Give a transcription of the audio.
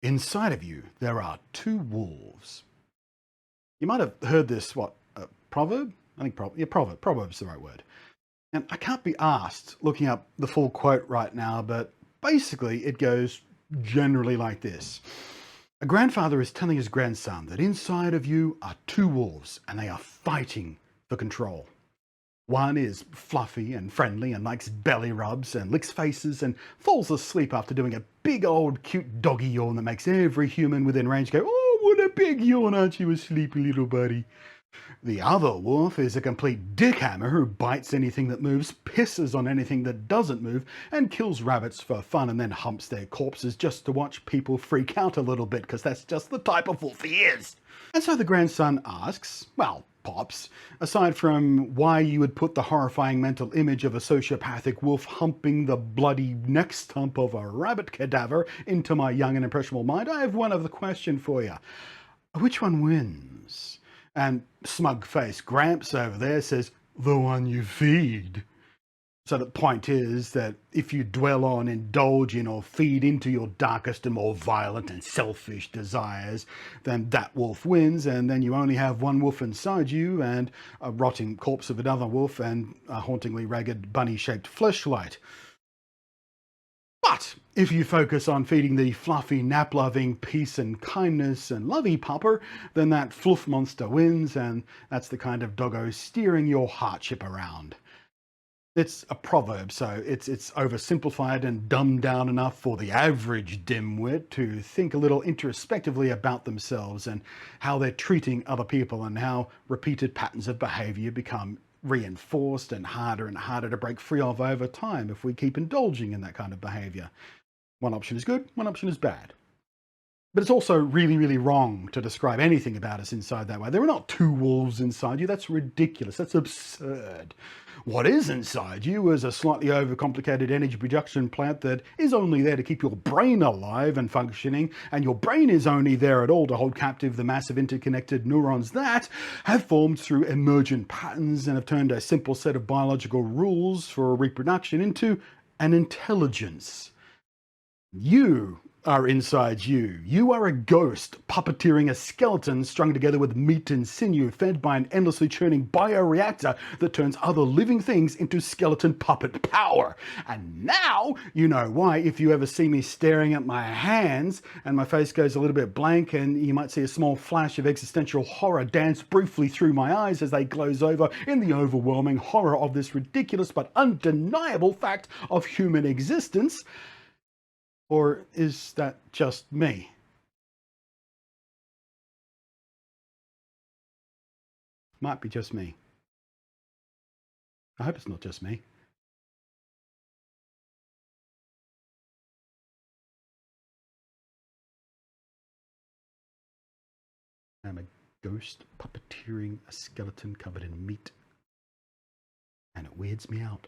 Inside of you, there are two wolves. You might have heard this, proverb? I think proverb. Proverb's the right word. And I can't be asked looking up the full quote right now, but basically it goes generally like this. A grandfather is telling his grandson that inside of you are two wolves and they are fighting for control. One is fluffy and friendly and likes belly rubs and licks faces and falls asleep after doing a big old cute doggy yawn that makes every human within range go, "Oh, what a big yawn, aren't you a sleepy little buddy?" The other wolf is a complete dickhammer who bites anything that moves, pisses on anything that doesn't move, and kills rabbits for fun and then humps their corpses just to watch people freak out a little bit because that's just the type of wolf he is. And so the grandson asks, well, Pops, aside from why you would put the horrifying mental image of a sociopathic wolf humping the bloody neck stump of a rabbit cadaver into my young and impressionable mind, I have one other question for you. Which one wins? And smug face Gramps over there says, the one you feed. So the point is that if you dwell on, indulge in, or feed into your darkest and more violent and selfish desires, then that wolf wins, and then you only have one wolf inside you, and a rotting corpse of another wolf, and a hauntingly ragged bunny-shaped fleshlight. But if you focus on feeding the fluffy, nap-loving peace and kindness and lovey pupper, then that fluff monster wins, and that's the kind of doggo steering your heartship around. It's a proverb, so it's oversimplified and dumbed down enough for the average dimwit to think a little introspectively about themselves and how they're treating other people and how repeated patterns of behavior become reinforced and harder to break free of over time if we keep indulging in that kind of behavior. One option is good, one option is bad. But it's also really, really wrong to describe anything about us inside that way. There are not two wolves inside you. That's ridiculous. That's absurd. What is inside you is a slightly overcomplicated energy production plant that is only there to keep your brain alive and functioning, and your brain is only there at all to hold captive the massive interconnected neurons that have formed through emergent patterns and have turned a simple set of biological rules for reproduction into an intelligence. You are inside you. You are a ghost puppeteering a skeleton strung together with meat and sinew, fed by an endlessly churning bioreactor that turns other living things into skeleton puppet power. And now you know why, if you ever see me staring at my hands and my face goes a little bit blank and you might see a small flash of existential horror dance briefly through my eyes as they glaze over in the overwhelming horror of this ridiculous but undeniable fact of human existence. Or is that just me? Might be just me. I hope it's not just me. I'm a ghost puppeteering a skeleton covered in meat, and it weirds me out.